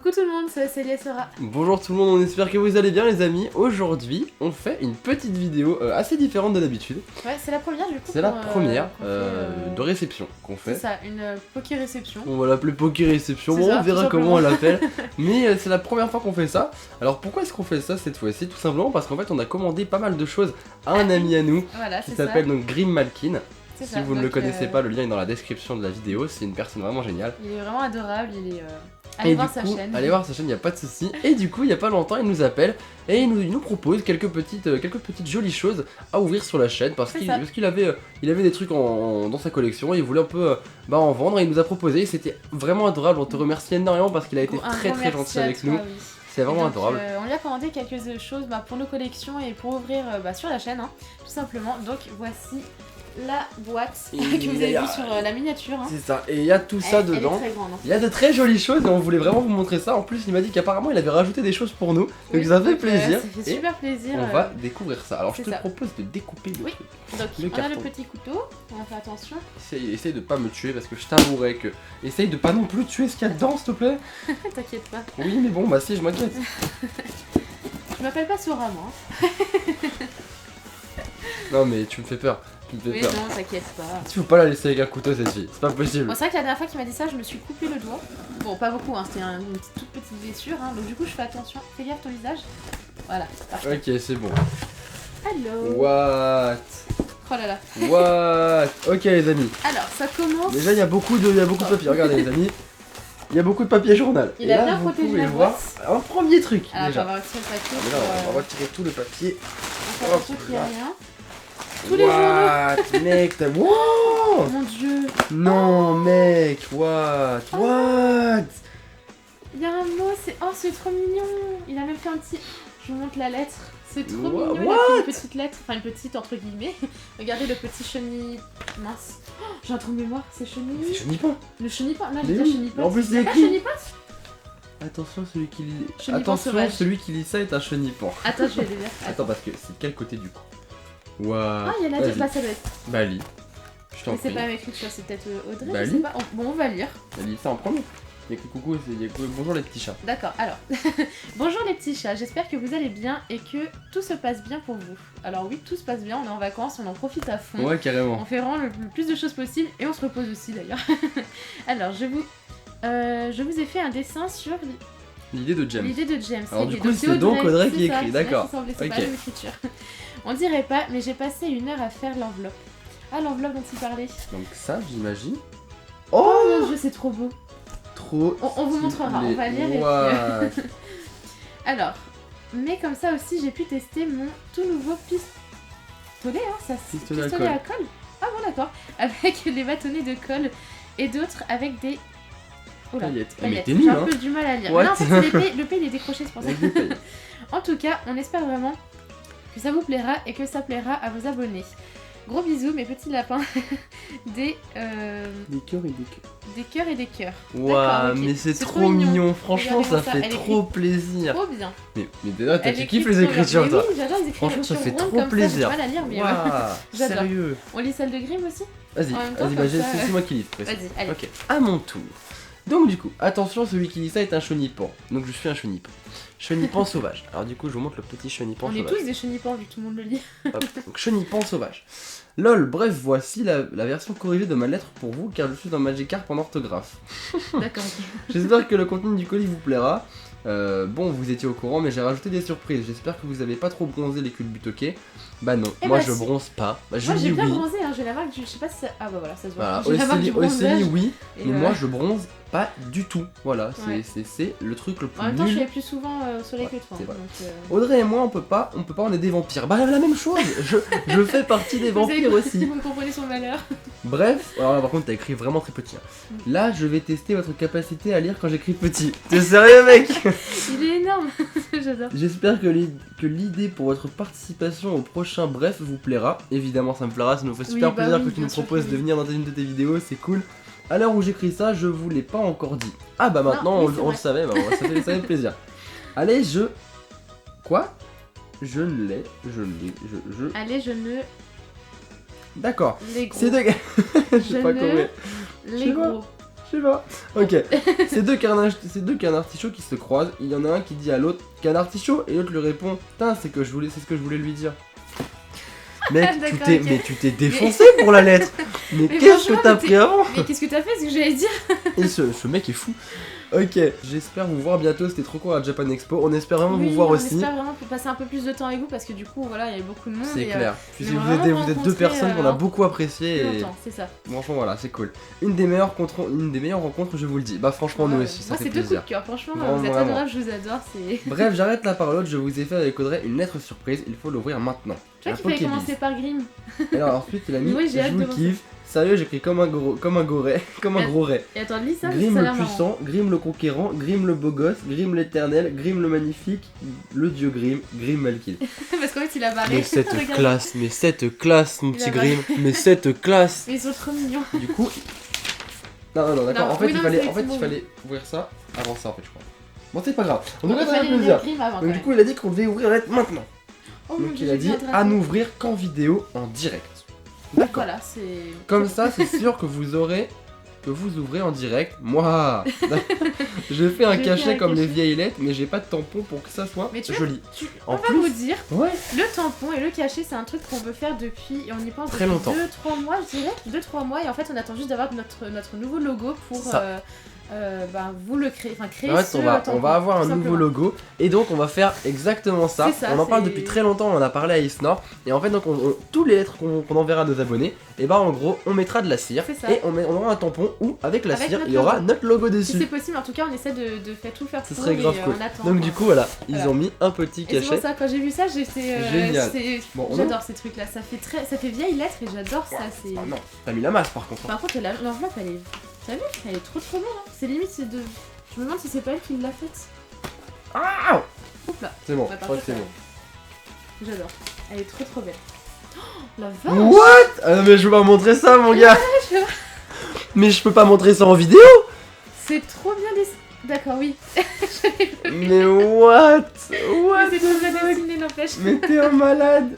Coucou tout le monde, c'est Célia Sora. Bonjour tout le monde, on espère que vous allez bien les amis. Aujourd'hui, on fait une petite vidéo assez différente de d'habitude. Ouais, c'est la première du coup. C'est la première de réception qu'on fait. C'est ça, une poké réception. On va l'appeler poké réception, bon, Ça, on verra comment on l'appelle. Mais c'est la première fois qu'on fait ça. Alors pourquoi est-ce qu'on fait ça cette fois-ci? Tout simplement parce qu'en fait on a commandé pas mal de choses à un ami à nous voilà, qui s'appelle donc Grim Malkin. Si ça. vous ne le connaissez pas, le lien est dans la description de la vidéo, c'est une personne vraiment géniale. Il est vraiment adorable, il est... Allez voir sa chaîne. Allez voir sa chaîne, il n'y a pas de souci. Et du coup, il n'y a pas longtemps, il nous appelle et il nous propose quelques petites jolies choses à ouvrir sur la chaîne parce qu'il avait des trucs dans sa collection et il voulait un peu en vendre et il nous a proposé. Et c'était vraiment adorable, on te remercie énormément parce qu'il a été très gentil avec nous. Oui. C'est vraiment adorable. On lui a commandé quelques choses pour nos collections et pour ouvrir sur la chaîne, tout simplement. Donc voici la boîte que vous avez vue sur la miniature. C'est ça, et il y a tout ça dedans. Il y a de très jolies choses et on voulait vraiment vous montrer ça. En plus, il m'a dit qu'apparemment il avait rajouté des choses pour nous, donc ça fait plaisir. Ça fait super plaisir. On va découvrir ça. Alors je te propose de découper le truc. Donc on a le petit couteau, on va faire attention. Essaye de pas me tuer parce que je t'avouerai que. Essaye de pas non plus tuer ce qu'il y a dedans, s'il te plaît. T'inquiète pas. Oui, mais bon, bah si, je m'inquiète. Je m'appelle pas Sora, moi. Non, mais tu me fais peur. Mais non, t'inquiète pas. Il faut pas la laisser avec un couteau cette fille, c'est pas possible. Bon, c'est vrai que la dernière fois qu'il m'a dit ça, je me suis coupé le doigt. Bon, pas beaucoup, c'était une toute petite blessure, donc du coup je fais attention. Fais gaffe ton visage. Voilà, parfait. Ok, c'est bon. Hello. What? Oh là là. What? Ok les amis. Alors, ça commence... Déjà il y a beaucoup de papier, regardez les amis. Il y a beaucoup de papier journal. Il a bien protégé la boîte. Un premier truc. Alors, déjà. on va retirer le papier. On va retirer tout le papier. On fait attention qu'il n'y a rien. Tous les what? Mec, t'as... Wow! Mon dieu. Non, mec, what? What? Il y a un mot, c'est... Oh, c'est trop mignon. Il a même fait un petit... Je vous montre la lettre. C'est trop mignon, il a fait une petite lettre. Enfin, une petite entre guillemets. Regardez le petit chenille... Mince. Oh, j'ai un trou de mémoire, c'est chenille... C'est chenipan. Le chenipan, là j'ai dit chenipan. En plus, c'est écrit... Chenipan. Attention, celui qui lit... Chenipan sauvage. Celui qui lit ça est un chenipan. Attends, je vais le lire. Attends, parce que c'est de quel côté du coup? Waouh. Ah, il y a la tête, bah ça doit être. Bah lis. Je t'en prie. Mais c'est pas ma écriture, c'est peut-être Audrey, bah, je sais pas. Bon, on va lire. Bah lis ça en premier. Il y a que coucou, il y a que bonjour les petits chats. D'accord, alors. Bonjour les petits chats, j'espère que vous allez bien et que tout se passe bien pour vous. Alors oui, tout se passe bien, on est en vacances, on en profite à fond. Ouais, carrément. On fait vraiment le plus de choses possible et on se repose aussi d'ailleurs. Alors, je vous ai fait un dessin sur... L'idée de James. L'idée de James. Alors du coup, c'est donc Audrey qui écrit, d'accord. C'est pas l'écriture. On dirait pas, mais j'ai passé 1 heure à faire l'enveloppe. Ah, l'enveloppe dont il parlait. Donc ça, j'imagine. Oh mon dieu, c'est trop beau. Trop. On vous montrera, on va lire et puis... Alors, mais comme ça aussi, j'ai pu tester mon tout nouveau pistolet, hein, ça pistolet à colle. Ah bon, d'accord. Avec les bâtonnets de colle et d'autres avec des... Paillettes. Mais t'es nul, j'ai hein. un peu du mal à lire. What? Non, en fait, le P il est décroché, c'est pour ça. En tout cas, on espère vraiment que ça vous plaira et que ça plaira à vos abonnés. Gros bisous, mes petits lapins. Des cœurs et des cœurs. Des cœurs et des cœurs. Waouh, okay. Mais c'est trop mignon. Franchement, regardez ça fait trop plaisir. Trop bien. Mais déjà, tu kiffes les écritures, toi. Oui, j'adore les écritures. Franchement, ça fait trop plaisir. Je vais pas la lire, mais j'adore. Sérieux. On lit celle de Grimm aussi? Vas-y, c'est moi qui lis. Vas-y, allez. Ok, à mon tour. Donc du coup, attention, celui qui lit ça est un chenipan. Donc je suis un chenipan. Chenipan sauvage. Alors du coup, je vous montre le petit chenipan sauvage. On est tous des chenipans vu que tout le monde le lit. Hop. Donc chenipan sauvage. Lol, bref, voici la version corrigée de ma lettre pour vous car je suis un Magikarp en orthographe. D'accord. J'espère que le contenu du colis vous plaira. Bon, vous étiez au courant, mais j'ai rajouté des surprises. J'espère que vous avez pas trop bronzé les culbutoqués. Bah non, moi je bronze pas. Bah, moi j'ai bien bronzé, hein, j'ai la marque, je sais pas si ça... Ah bah voilà, ça se voit. Voilà, Océlie oui, mais moi je bronze pas du tout. Voilà, c'est le truc le plus En même temps, nul. je suis plus souvent au soleil que toi. Donc, Audrey et moi, on peut pas, on est des vampires. Bah la même chose, je fais partie des vampires aussi. Vous comprenez son malheur. Bref, alors là par contre t'as écrit vraiment très petit. Hein. Là, je vais tester votre capacité à lire quand j'écris petit. T'es sérieux mec? Il est énorme. J'adore. J'espère que l'idée pour votre participation au prochain bref vous plaira. Évidemment ça me plaira, ça nous fait super plaisir que tu nous proposes de venir dans une de tes vidéos, c'est cool. À l'heure où j'écris ça, je vous l'ai pas encore dit. Ah bah maintenant on le savait, bah, ça fait plaisir. Allez, Quoi? Je l'ai. Allez, je ne... D'accord. Les gros. C'est de... Je sais pas comment. Les gros. Je sais pas. Ok, ces deux canards artichauts qui se croisent, il y en a un qui dit à l'autre canard artichaut et l'autre lui répond putain, c'est ce que je voulais lui dire. Mec, mais tu t'es défoncé pour la lettre. Mais qu'est-ce que t'as pris avant? Mais qu'est-ce que t'as fait, c'est ce que j'allais dire. Et ce mec est fou. Ok, j'espère vous voir bientôt, c'était trop cool à Japan Expo, on espère vraiment vous voir aussi. On espère vraiment passer un peu plus de temps avec vous parce que du coup voilà, il y a beaucoup de monde. C'est clair, vous êtes deux personnes qu'on a beaucoup appréciées. C'est ça. Franchement voilà, c'est cool. Une des meilleures rencontres, je vous le dis. Bah franchement nous aussi, ça fait plaisir. Moi c'est 2 coups de cœur, franchement, vous êtes adorables, je vous adore. Bref, j'arrête la parole, je vous ai fait avec Audrey une lettre surprise, il faut l'ouvrir maintenant. Tu vois qu'il fallait commencer par Grimm. Alors ensuite il a mis je vous kiffe. Sérieux, j'écris comme un gros ray. Et attends, lis ça. Grimm le puissant, Grimm le conquérant, Grimm le beau gosse, Grimm l'éternel, Grimm le magnifique, le dieu Grimm, Grimm Malkiel. Parce qu'en fait il a barré. Mais cette classe mon petit Grimm, mais cette classe. Mais ils sont trop mignons. Du coup, non d'accord. En fait il fallait ouvrir ça avant ça en fait je crois. Bon c'est pas grave. On devrait faire plaisir. Donc du coup il a dit qu'on devait ouvrir la lettre maintenant. Donc il a dit à n'ouvrir qu'en vidéo en direct. D'accord. Voilà, comme ça, c'est sûr que vous ouvrez en direct. Moi, je fais un cachet comme les vieilles lettres, mais j'ai pas de tampon pour que ça soit joli. On va vous dire, le tampon et le cachet, c'est un truc qu'on veut faire depuis, et on y pense très longtemps. 2-3 mois, je dirais. 2-3 mois, et en fait, on attend juste d'avoir notre nouveau logo pour vous le créer. Enfin, créer ce tampon. On va avoir un nouveau logo, et donc on va faire exactement ça. On en parle depuis très longtemps, on en a parlé à Isnor, et en fait, donc, toutes les lettres qu'on enverra à nos abonnés, et bah en gros, on mettra de la cire, et on aura un tampon où, avec la cire, il y aura notre logo dessus. Si c'est possible, en tout cas, on essaie de tout faire pour. Ce serait grave cool. Donc, du coup, voilà, ils ont mis un petit cachet. Et c'est pour ça, quand j'ai vu ça, j'étais. Génial. J'adore ces trucs-là, ça fait vieille lettre, et j'adore ça. Ah non, t'as mis la masse par contre. Par contre, l'enveloppe, elle est. T'as vu? Elle est trop belle, hein. C'est limite, c'est de. Je me demande si c'est pas elle qui l'a faite. Ah! Oups là. C'est bon, je crois que c'est bon. J'adore. Elle est trop belle. Oh, la vache! What? Ah non mais je peux pas montrer ça mon gars! Mais je peux pas montrer ça en vidéo! C'est trop bien dessiné. D'accord, oui. Mais what? C'est trop bien dessiné, n'empêche. Mais t'es un malade!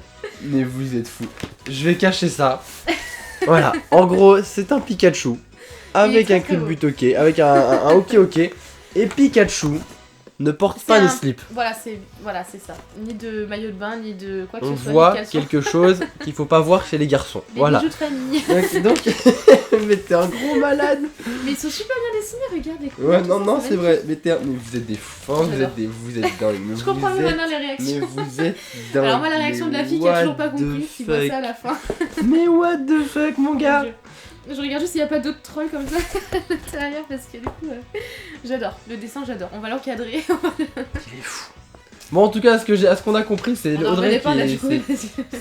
Mais vous êtes fous. Je vais cacher ça. Voilà, en gros, c'est un Pikachu. Avec un culbut ok, avec un ok, et Pikachu ne porte pas de slip. Voilà, c'est ça. Ni de maillot de bain, ni de quoi que ce soit. On voit quelque chose qu'il faut pas voir chez les garçons. Les voilà. bijoux de famille. Donc mais t'es un gros malade. Mais ils sont super bien dessinés, regardez. Ouais, non, c'est vrai. Mais vous êtes des fans, vous êtes dingues. Je comprends mieux maintenant les réactions. Mais vous êtes dingues. Alors moi, la réaction de la fille qui a toujours pas compris, qui voit ça à la fin. Mais what the fuck, mon gars. Je regarde juste s'il n'y a pas d'autres trolls comme ça à l'intérieur parce que du coup, j'adore. Le dessin, j'adore. On va l'encadrer. Il est fou. Bon, en tout cas, ce qu'on a compris, c'est Audrey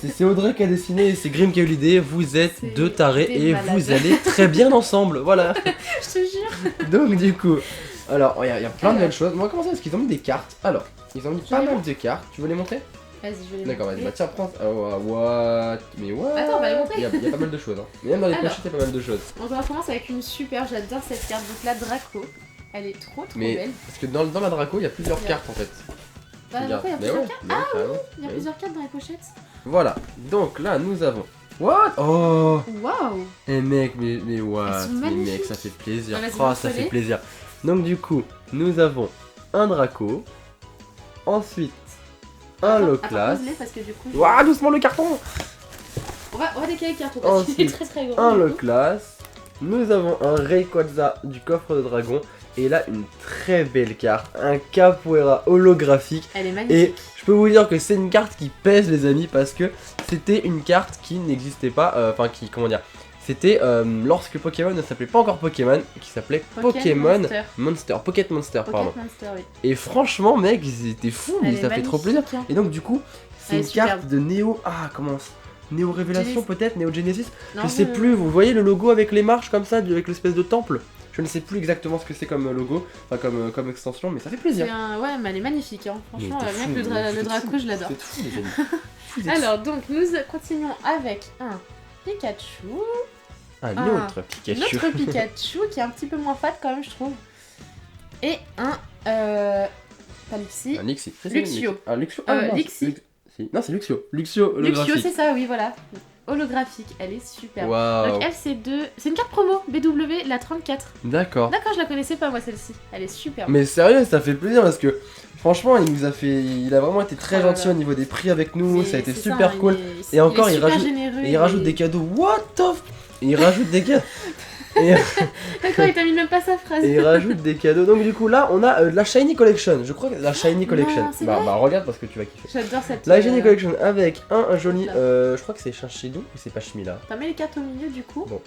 c'est Audrey qui a dessiné et c'est Grimm qui a eu l'idée. Vous êtes deux tarés et vous allez très bien ensemble. Voilà. Je te jure. Donc, du coup, alors, il y a plein de belles choses. On va commencer parce qu'ils ont mis des cartes. Alors, ils ont mis pas mal de cartes. Tu veux les montrer? Vas-y, je vais les D'accord, vas-y, bah tiens, prends. what? Mais what? Attends, on va les montrer. Il y a pas mal de choses, hein. Mais même dans les pochettes, il y a pas mal de choses. On va commencer avec une super, j'adore cette carte. Donc la Draco, elle est trop belle. Parce que dans la Draco, il y a plusieurs cartes en fait. Bah, il y a plusieurs cartes. Ah oui, il y a plusieurs cartes dans les pochettes. Voilà, donc là, nous avons. What? Oh! Waouh! Eh mec, mais what? Mais mec, ça fait plaisir. Oh, ça fait plaisir. Donc, du coup, nous avons un Draco. Ensuite, un Loclas. Waouh, doucement le carton! On va décaler le carton parce qu'il est très gros. Un Loclas. Nous avons un Rayquaza du coffre de dragon. Et là, une très belle carte. Un Capoeira holographique. Elle est magnifique. Et je peux vous dire que c'est une carte qui pèse, les amis, parce que c'était une carte qui n'existait pas. Enfin, comment dire? C'était lorsque Pokémon ne s'appelait pas encore Pokémon, qui s'appelait Pokémon Monster. Pocket Monster, pardon. Monster, oui. Et franchement, mec, c'était fou, mais ça fait trop plaisir. Hein. Et donc, du coup, c'est une carte de Néo. Ah, comment? Néo Révélation peut-être? Néo Genesis? Je sais plus, vous voyez le logo avec les marches comme ça, avec l'espèce de temple? Je ne sais plus exactement ce que c'est comme logo, enfin comme extension, mais ça fait plaisir. Ouais, mais elle est magnifique, hein. Franchement, rien que le Draco, je l'adore. C'est fou, les amis. Alors, donc, nous continuons avec un Pikachu. Un autre Pikachu. Notre Pikachu, qui est un petit peu moins fat quand même, je trouve. Et un... pas Luxie. Un Lixie. Luxio. Un Luxio. Lixie. Non, c'est Luxio. Luxio, Luxio, c'est ça, oui, voilà. holographique. Elle est super. Waouh. Donc elle, c'est une carte promo BW, la 34. D'accord. D'accord, je la connaissais pas moi celle-ci. Elle est super. Mais sérieux, ça fait plaisir parce que franchement, il a vraiment été très Oh là gentil là. au niveau des prix avec nous, ça a été C'est super ça, cool. il Et encore, est il super rajoute- généreux, Et il rajoute des cadeaux. What the f... Et il rajoute des cadeaux. Et D'accord, il termine même pas sa phrase. il rajoute des cadeaux. Donc du coup là, on a la Shiny Collection. Je crois que la Shiny Collection. c'est vrai Regarde parce que tu vas kiffer. J'adore cette. La Shiny Collection avec un joli... Là. je crois que c'est Chinchidou ou c'est Pachmila. T'as mis les cartes au milieu du coup. Bon.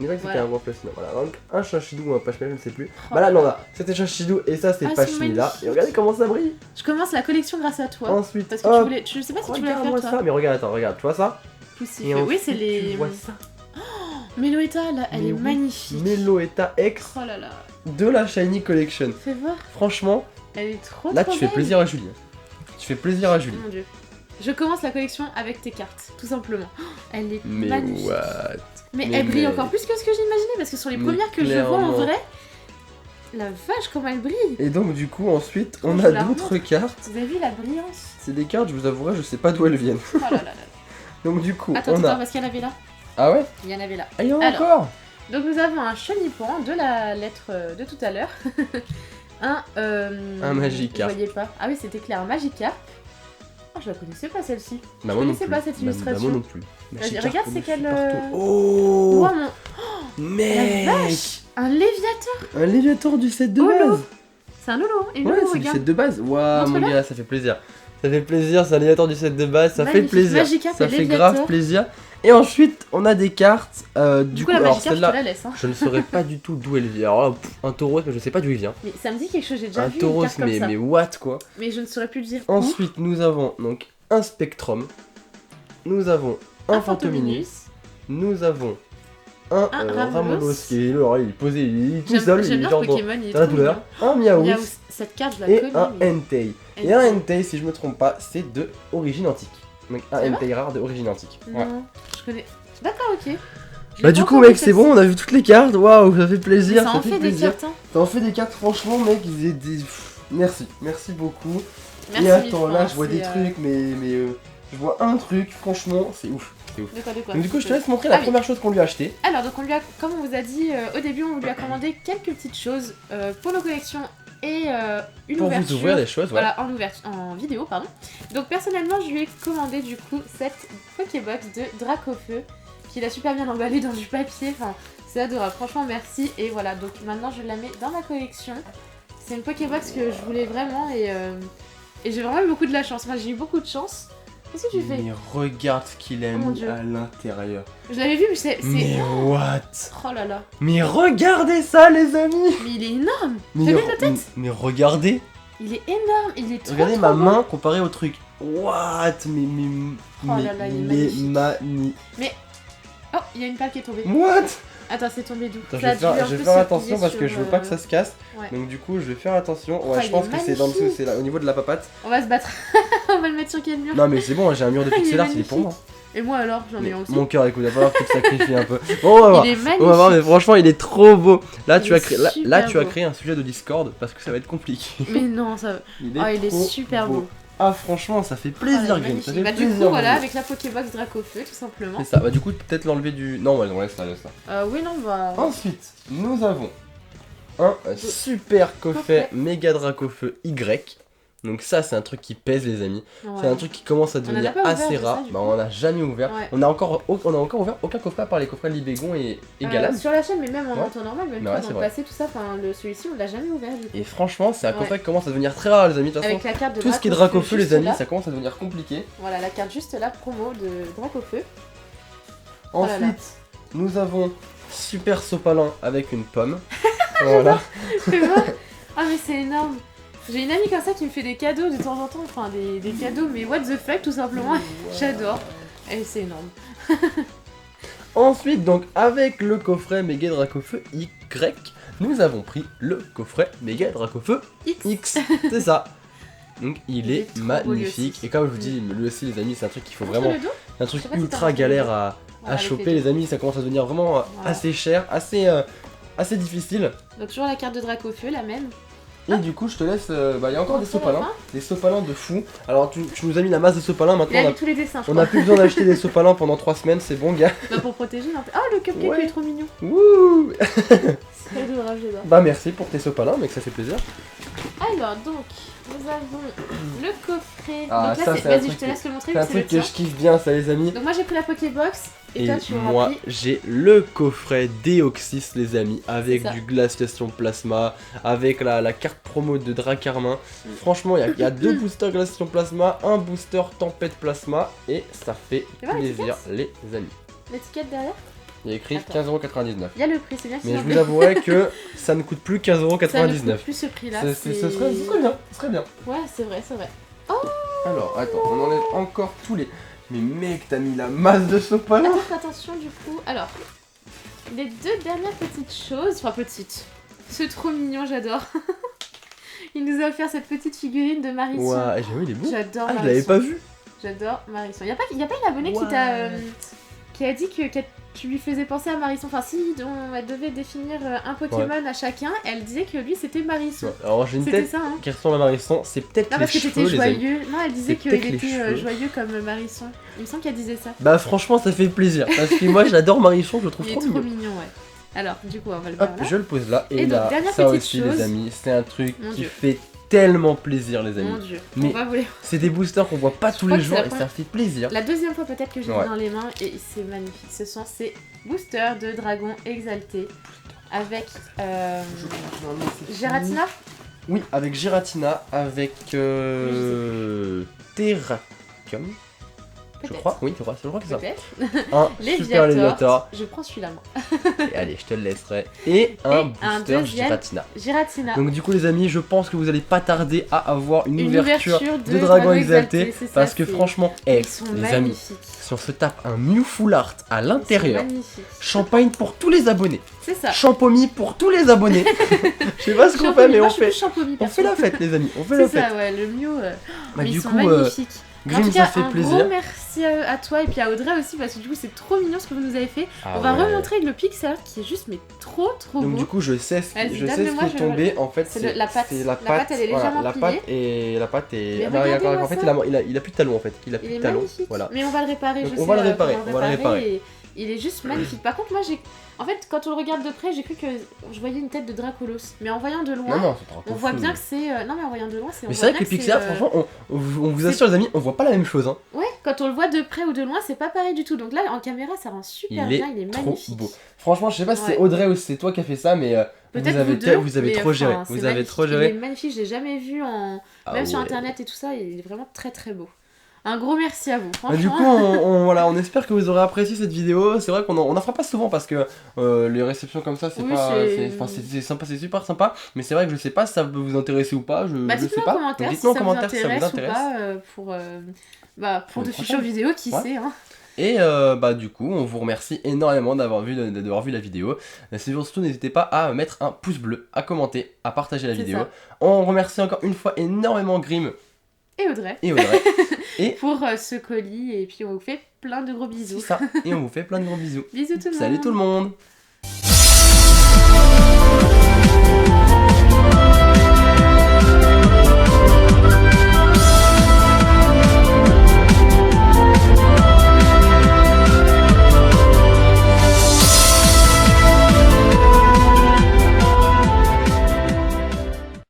Il vrai que c'était Voilà. un bon placement. Voilà, donc un Chinchidou ou un Pachmila, je ne sais plus. Oh Bah là, là non, là. là, c'était Chinchidou et ça, c'est Ah, c'est Pachmila. magnifique. Et regardez comment ça brille. Je commence la collection grâce à toi. Ensuite, Parce que hop, tu voulais. Je sais pas si tu voulais faire regarde-moi toi. ça. Mais regarde, attends, regarde, tu vois ça Poussif. Et Oui, ensuite, c'est les. tu vois ça. Meloetta là, elle Mais est oui. magnifique. Meloetta X Oh là là. de la Shiny Collection. Fais voir. Franchement, Elle est trop là, trop tu fais belle. plaisir à Julie. Tu fais plaisir à Julie. Mon dieu. Je commence la collection avec tes cartes, tout simplement. Oh, elle est Mais magnifique. what Mais Mais elle brille mec. encore plus que ce que j'imaginais parce que sur les Mais premières que je vois en clairement. vrai, la vache comment elle brille. Et donc, du coup, ensuite, on Je a la d'autres cartes. Vous avez vu la brillance? C'est des cartes, je vous avouerai, je sais pas d'où elles viennent. Oh là là là. Donc, du coup, Attends, on attends, a. parce qu'il y en avait là. Ah ouais Il y en avait là. Ah, il y en a Alors. encore. Donc nous avons un chenipan de la lettre de tout à l'heure. un Magikarp. Vous voyez pas. Ah oui, c'était clair, un Magikarp. Oh, je la connaissais pas celle-ci. Bah, Je moi non connaissais plus. pas cette Bah, illustration. moi non plus. Vas-y, Magikarp, regarde, on c'est le quel, suit partout. Oh Oh mon. La Mec vache. Un Léviateur. Un Léviator du set de Holo. base. C'est un Lolo. Et Ouais, Lolo, c'est du regarde. set de base. Waouh, mon Montre-le. gars, ça fait plaisir. Ça fait plaisir, c'est un Léviator du set de base, ça Magnifique. fait plaisir. Magikarp Ça et fait Léviator. grave plaisir. Et ensuite, on a des cartes. Du coup, la alors Magikarp, je te celle-là, la laisse. Hein. je ne saurais pas du tout d'où elle vient. Alors là, un taureau, mais je sais pas d'où il vient. Mais ça me dit quelque chose, j'ai déjà Un vu une taureau, carte comme ça. mais what quoi. Mais je ne saurais plus le dire. où. Ensuite, nous avons donc un Spectrum. Nous avons un Fantominus. Nous avons un Un Ramolos Ramolos. qui est là, il est posé, il est tout J'aime seul, il j'aime est bien genre ce dans Pokémon, il est dans la trop douleur. mignon. Un Miaouz Miaouz. Cette carte, je la et connais. un mais- Entei. Et un Entei, si je me trompe pas, c'est de origine antique. Donc un C'est Entei rare de origine antique. Ouais. Non, je connais. D'accord, ok. Je Bah l'ai du pas coup encore mec vu, c'est bon, celle-ci. on a vu toutes les cartes, waouh, ça fait Mais plaisir, ça ça en fait fait des plaisir. cartes, hein. T'en fais des cartes franchement mec, ils étaient des... Merci, merci beaucoup. Merci Et attends mille là fois, je vois des c'est, trucs mais je vois un truc, franchement c'est ouf. C'est ouf. De quoi, de quoi Donc du coup je te laisse montrer la Ah oui. première chose qu'on lui a acheté. Alors, donc, on lui a, comme on vous a dit au début, on lui a commandé quelques petites choses pour nos collections et une Pour ouverture. vous ouvrir les choses, ouais. Voilà, en vidéo, pardon. Donc, personnellement, je lui ai commandé du coup cette Pokébox de Dracofeu, qu'il a super bien emballé dans du papier. Enfin, c'est adorable. Franchement, merci. Et voilà, donc maintenant, je la mets dans ma collection. C'est une Pokébox que je voulais vraiment et j'ai vraiment eu beaucoup de la chance. Moi, j'ai eu beaucoup de chance. Qu'est-ce que tu fais? Mais regarde ce qu'il a Oh mon mis Dieu. à l'intérieur. Je l'avais vu, mais c'est... Mais what? Oh là là. Mais regardez ça les amis. Mais il est énorme. Mais, T'as vu la tête? mais regardez. Il est énorme. Il est trop Regardez trop ma beau. main comparée au truc. What? Oh là là, il est magnifique. Oh, il y a une palle qui est tombée. What? Attends, c'est tombé d'où? Attends, Ça a je vais dû un faire, je vais peu faire se attention plier parce que sur, je veux pas que ça se casse. ouais. Donc du coup je vais faire attention. Oh, Ouais, il je pense est que c'est dans le magnifique. c'est là, au niveau de la papate. On va se battre. On va le mettre sur quel mur? Non mais c'est bon, j'ai un mur de Il est pixel art, il est pour moi. magnifique. Et moi alors, j'en ai Mais un aussi. mon cœur, écoute, il va falloir que tu te sacrifies un peu. Bon, on va voir. Il est magnifique. On va voir, mais franchement, il est trop beau. Là, Il tu est as créé, là, super tu as beau. créé un sujet de Discord parce que ça va être compliqué. Mais non, ça. Il est, Ah, il est trop super beau. Ah, franchement, ça fait Ah, plaisir, il est Game. magnifique. Ça fait Bah, du plaisir. coup, voilà, Game. avec la Pokébox Dracofeu, tout simplement. C'est ça. Bah, du coup, peut-être l'enlever du. Non, ouais, non, laisse ça, laisse ça. Oui, non, bah. Ensuite, nous avons un super coffret Coffret. méga Dracofeu Y. Donc ça c'est un truc qui pèse les amis, Ouais. c'est un truc qui commence à en a devenir pas ouvert assez de ça, rare, du bah coup. on en a jamais ouvert, Ouais. on a encore ouvert aucun coffret à part les coffrets Libégon et Galan. Sur la chaîne, mais même en Ouais. temps normal, même Bah ouais, dans c'est le vrai. passé, tout ça, enfin, celui-ci, on l'a jamais ouvert du coup. Et franchement c'est un Ouais. coffret qui commence à devenir très rare les amis, de toute façon Avec la carte de tout ce qui est Dracofeu Dracofeu les juste amis là. ça commence à devenir compliqué. Voilà, la carte juste là, promo de Dracofeu. Ensuite là là. nous avons super sopalin avec une pomme, voilà. Fais voir. Ah, mais c'est énorme. J'ai une amie comme ça qui me fait des cadeaux de temps en temps, enfin des cadeaux, mais what the fuck tout simplement. J'adore. Et c'est énorme. Ensuite, donc, avec le coffret Méga Dracofeu Y, nous avons pris le coffret Méga Dracofeu X. C'est ça. Donc, il est est trop beau, lui magnifique. aussi. Et comme je vous dis, lui aussi, les amis, c'est un truc qu'il faut Montre vraiment. le dos. Un truc Je sais pas si ultra t'as montré galère le dos. à Voilà, avec choper, les les deux. amis. Ça commence à devenir vraiment Voilà. assez cher, assez difficile. Donc toujours la carte de Dracofeu, la même. Et du coup, je te laisse. Il y a encore des Montrer la sopalins. fin. Des sopalins de fou. Alors, tu nous as mis la masse de sopalins. Il Maintenant, a mis tous les dessins, je on crois. a plus besoin d'acheter des sopalins pendant 3 semaines. C'est bon, gars. Bah, pour protéger. Non. Oh, le cupcake, Ouais. il est trop mignon. Wouh. C'est adorable, j'adore. Bah, merci pour tes sopalins, mec, ça fait plaisir. Alors, donc, nous avons le coffret. Ah, donc ça, là, c'est un vas-y, truc je te laisse le montrer. C'est un vu que truc c'est que le je tien. kiffe bien, ça, les amis. Donc, moi, j'ai pris la Pokébox. Et, Et toi, tu auras moi, pris. j'ai le coffret Deoxys, les amis, avec C'est ça. du glaciation plasma, avec la carte promo de Dracarmin. Franchement, il y a 2 boosters glaciation plasma, un booster tempête plasma, et ça fait Tu vois plaisir, les amis. L'étiquette derrière. Il y a écrit Attends. 15,99€. Il y a le prix, c'est bien. Mais je sinon- vous avouerai que ça ne coûte plus Ça ne coûte 15,99€. plus ce prix-là. Ce serait bien, ce serait bien. Ouais, c'est vrai, c'est vrai. Alors, attends, on enlève encore tous les... Mais mec, t'as mis la masse de sopalin. Attends, attention du coup. Alors, les 2 dernières petites choses. Enfin, petites. C'est trop mignon, j'adore. Il nous a offert cette petite figurine de Marisson. Ouais, j'ai vu, il est beau. J'adore Ah, je Marisson. l'avais pas vu. J'adore Marisson. Y a pas une abonnée qui t'a. Qui a dit que tu lui faisais penser à Marisson. Enfin, si elle devait définir un Pokémon à chacun, elle disait que lui c'était Marisson. Alors, j'ai une C'était tête ça, hein. qui ressemble à Marisson, c'est peut-être Non, les parce que cheveux, t'étais les amis. joyeux. Non, elle disait C'est qu'il peut-être les était cheveux. joyeux comme Marisson. Il me semble qu'elle disait ça. Bah, franchement, ça fait plaisir. Parce que moi, j'adore Marisson, je le trouve Il est trop trop mignon. mignon, ouais. Alors, du coup, on va le Hop, faire là. je le pose là. Et, Et donc, là, dernière ça petite aussi, chose. les amis, c'est un truc Mon qui Dieu. fait tellement plaisir, les Mon amis. dieu. Mais- On va vous les- C'est des boosters qu'on voit pas tous crois les que jours c'est la et ça première- fait plaisir. La deuxième fois peut-être que je l'ai Ouais. dans les mains et c'est magnifique. Ce sont ces boosters de dragon exalté avec Giratina. Oui, avec Giratina, avec Terracum, je Peut-être. crois. Oui, je crois que c'est ça. Peut-être. Un super Léviator. Je prends celui-là moi. Et allez, je te le laisserai. Et un un booster deuxième. Giratina. Giratina. Donc du coup les amis, je pense que vous allez pas tarder à avoir une Une ouverture ouverture de Dragon Exalté. c'est ça, Parce que c'est- franchement, Ils sont les amis, magnifiques. si on se tape un Mew Full Art à Ils sont l'intérieur, magnifiques. champagne pour tous les abonnés, C'est ça. champomy pour tous les abonnés. Je sais pas ce qu'on fait, mais on fait la fête les amis, on fait la C'est fête. ça, ouais, le Mew. Bah, Mais du ils sont coup, magnifiques. En Grim, tout ça cas, fait un plaisir. gros merci à toi et puis à Audrey aussi parce que du coup c'est trop mignon ce que vous nous avez fait. Ah On va ouais. remontrer le pixel art qui est juste mais trop Donc beau. du coup, je sais ce Vas-y, qui donne-le-moi, est je tombé. En fait, C'est la pâte. c'est La pâte, elle est légèrement la pliée. pâte et Mais ah bah, regardez-moi en fait, ça. il a plus de talons en fait. Il a plus Il de est talons. magnifique. Voilà. Mais on va le réparer, Donc, je on sais. va le réparer, comment on va le réparer. et il est juste magnifique. Par contre, moi j'ai. En fait, quand on le regarde de près, j'ai cru que je voyais une tête de Dracolos. Mais en voyant de loin, Non, c'est trop on voit fou. bien que c'est. Non, mais en voyant de loin, c'est. on Mais voit c'est vrai bien que les c'est, pixel art, franchement, on vous c'est- assure les amis, on voit pas la même chose. Hein. Ouais, quand on le voit de près ou de loin, c'est pas pareil du tout. Donc là, en caméra, ça rend super bien. Il est trop magnifique. beau. Franchement, je sais pas si c'est Ouais. Audrey ou si c'est toi qui as fait ça, mais Peut-être vous avez mais trop géré. enfin, c'est Vous avez magnifique. trop Il est géré. magnifique, je l'ai jamais vu en. Ah Même sur ouais. internet et tout ça, il est vraiment très très beau. Un gros merci à vous, Bah, franchement. du coup, on espère que vous aurez apprécié cette vidéo. C'est vrai qu'on en fera pas souvent parce que les réceptions comme ça, c'est Oui, pas, c'est- c'est sympa, c'est super sympa. Mais c'est vrai que je sais pas si ça peut vous intéresser ou pas. Je sais Dites-nous en pas. commentaire Donc, si dites-nous en ça vous commentaire si ça vous intéresse ou intéresse. pas pour Pour de une futures prochaine. vidéos, qui Ouais. sait. Hein. Et du coup, on vous remercie énormément d'avoir vu la vidéo. Surtout, n'hésitez pas à mettre un pouce bleu, à commenter, à partager la C'est vidéo. ça. On remercie encore une fois énormément Grim Et Audrey et Audrey. pour ce colis et puis on vous fait plein de gros C'est bisous. ça. Et on vous fait plein de gros bisous. Bisous tout le monde. Salut tout le monde.